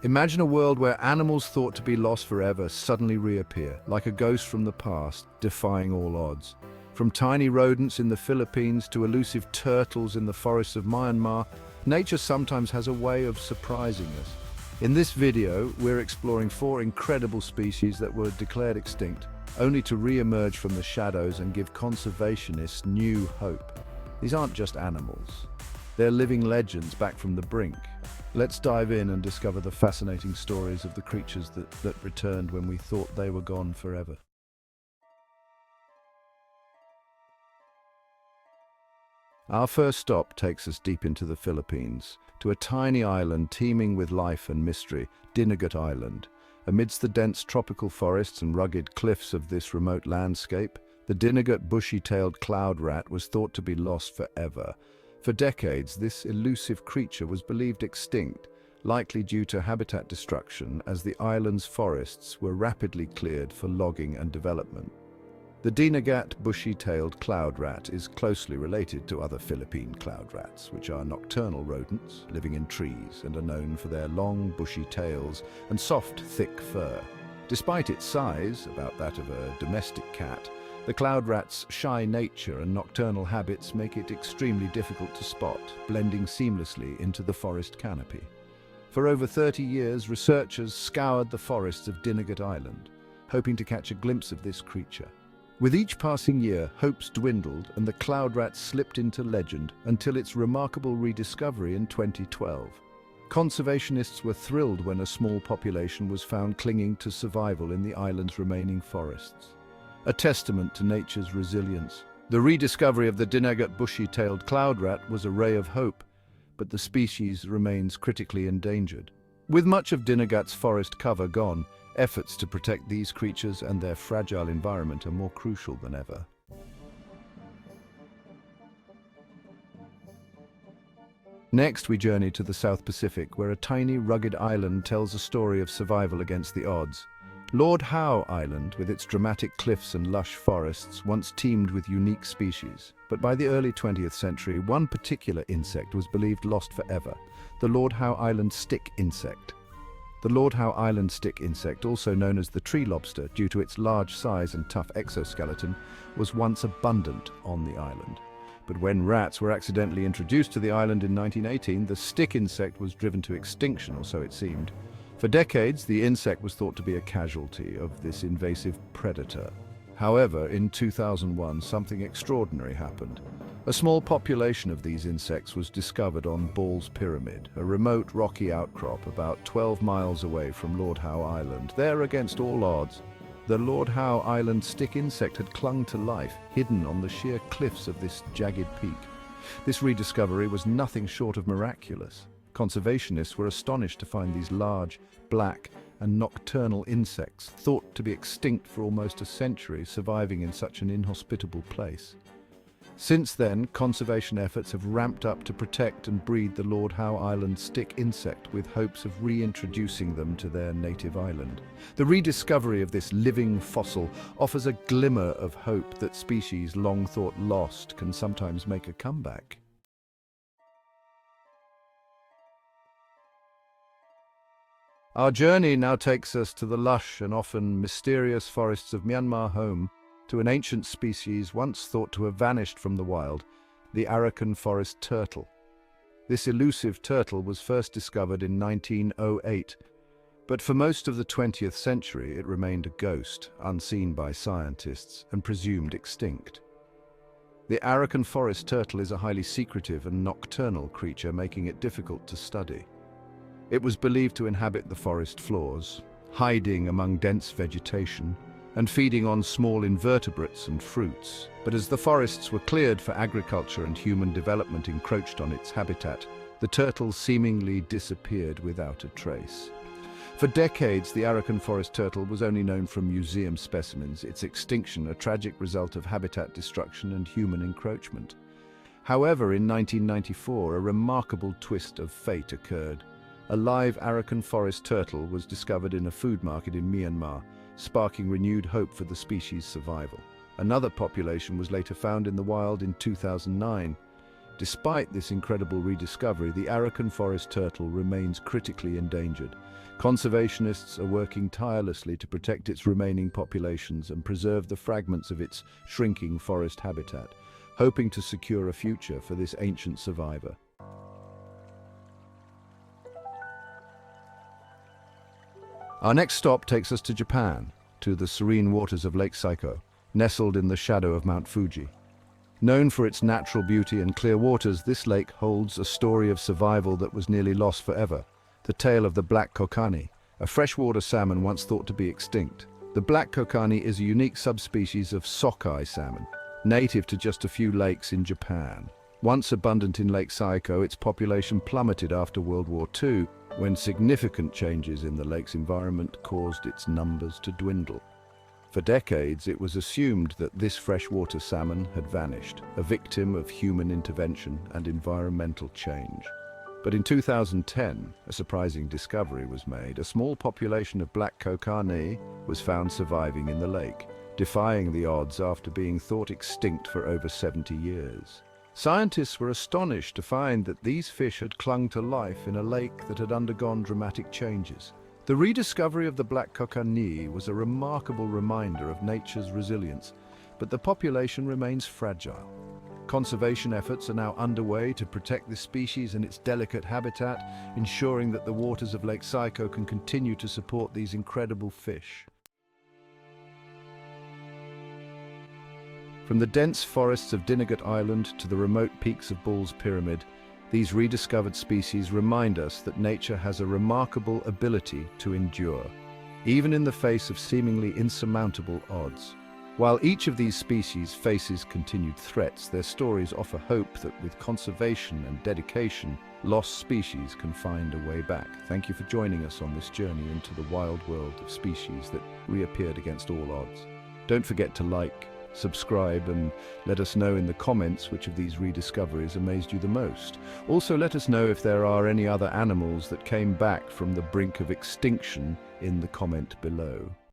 Imagine a world where animals thought to be lost forever suddenly reappear, like a ghost from the past, defying all odds. From tiny rodents in the Philippines to elusive turtles in the forests of Myanmar, nature sometimes has a way of surprising us. In this video, we're exploring 4 incredible species that were declared extinct, only to re-emerge from the shadows and give conservationists new hope. These aren't just animals. They're living legends back from the brink. Let's dive in and discover the fascinating stories of the creatures that returned when we thought they were gone forever. Our first stop takes us deep into the Philippines, to a tiny island teeming with life and mystery, Dinagat Island. Amidst the dense tropical forests and rugged cliffs of this remote landscape, the Dinagat Bushy-Tailed Cloud Rat was thought to be lost forever. For decades, this elusive creature was believed extinct, likely due to habitat destruction as the island's forests were rapidly cleared for logging and development. The Dinagat Bushy-Tailed Cloud Rat is closely related to other Philippine cloud rats, which are nocturnal rodents living in trees and are known for their long, bushy tails and soft, thick fur. Despite its size, about that of a domestic cat, the cloud rat's shy nature and nocturnal habits make it extremely difficult to spot, blending seamlessly into the forest canopy. For over 30 years, researchers scoured the forests of Dinagat Island, hoping to catch a glimpse of this creature. With each passing year, hopes dwindled and the cloud rat slipped into legend until its remarkable rediscovery in 2012. Conservationists were thrilled when a small population was found clinging to survival in the island's remaining forests. A testament to nature's resilience. The rediscovery of the Dinagat Bushy-Tailed Cloud Rat was a ray of hope, but the species remains critically endangered. With much of Dinagat's forest cover gone, efforts to protect these creatures and their fragile environment are more crucial than ever. Next, we journey to the South Pacific, where a tiny, rugged island tells a story of survival against the odds. Lord Howe Island, with its dramatic cliffs and lush forests, once teemed with unique species. But by the early 20th century, one particular insect was believed lost forever, the Lord Howe Island stick insect. The Lord Howe Island stick insect, also known as the tree lobster due to its large size and tough exoskeleton, was once abundant on the island. But when rats were accidentally introduced to the island in 1918, the stick insect was driven to extinction, or so it seemed. For decades, the insect was thought to be a casualty of this invasive predator. However, in 2001, something extraordinary happened. A small population of these insects was discovered on Ball's Pyramid, a remote rocky outcrop about 12 miles away from Lord Howe Island. There, against all odds, the Lord Howe Island stick insect had clung to life, hidden on the sheer cliffs of this jagged peak. This rediscovery was nothing short of miraculous. Conservationists were astonished to find these large, black, and nocturnal insects, thought to be extinct for almost a century, surviving in such an inhospitable place. Since then, conservation efforts have ramped up to protect and breed the Lord Howe Island stick insect with hopes of reintroducing them to their native island. The rediscovery of this living fossil offers a glimmer of hope that species long thought lost can sometimes make a comeback. Our journey now takes us to the lush and often mysterious forests of Myanmar, home to an ancient species once thought to have vanished from the wild, the Arakan Forest Turtle. This elusive turtle was first discovered in 1908, but for most of the 20th century it remained a ghost, unseen by scientists and presumed extinct. The Arakan Forest Turtle is a highly secretive and nocturnal creature, making it difficult to study. It was believed to inhabit the forest floors, hiding among dense vegetation and feeding on small invertebrates and fruits. But as the forests were cleared for agriculture and human development encroached on its habitat, the turtle seemingly disappeared without a trace. For decades, the Arakan Forest Turtle was only known from museum specimens, its extinction a tragic result of habitat destruction and human encroachment. However, in 1994, a remarkable twist of fate occurred. A live Arakan Forest Turtle was discovered in a food market in Myanmar, sparking renewed hope for the species' survival. Another population was later found in the wild in 2009. Despite this incredible rediscovery, the Arakan Forest Turtle remains critically endangered. Conservationists are working tirelessly to protect its remaining populations and preserve the fragments of its shrinking forest habitat, hoping to secure a future for this ancient survivor. Our next stop takes us to Japan, to the serene waters of Lake Saiko, nestled in the shadow of Mount Fuji. Known for its natural beauty and clear waters, this lake holds a story of survival that was nearly lost forever. The tale of the Black Kokanee, a freshwater salmon once thought to be extinct. The Black Kokanee is a unique subspecies of sockeye salmon, native to just a few lakes in Japan. Once abundant in Lake Saiko, its population plummeted after World War II, when significant changes in the lake's environment caused its numbers to dwindle. For decades, it was assumed that this freshwater salmon had vanished, a victim of human intervention and environmental change. But in 2010, a surprising discovery was made. A small population of Black Kokanee was found surviving in the lake, defying the odds after being thought extinct for over 70 years. Scientists were astonished to find that these fish had clung to life in a lake that had undergone dramatic changes. The rediscovery of the Black Kokanee was a remarkable reminder of nature's resilience, but the population remains fragile. Conservation efforts are now underway to protect this species and its delicate habitat, ensuring that the waters of Lake Saiko can continue to support these incredible fish. From the dense forests of Dinagat Island to the remote peaks of Bull's Pyramid, these rediscovered species remind us that nature has a remarkable ability to endure, even in the face of seemingly insurmountable odds. While each of these species faces continued threats, their stories offer hope that with conservation and dedication, lost species can find a way back. Thank you for joining us on this journey into the wild world of species that reappeared against all odds. Don't forget to like, subscribe, and let us know in the comments which of these rediscoveries amazed you the most. Also, let us know if there are any other animals that came back from the brink of extinction in the comment below.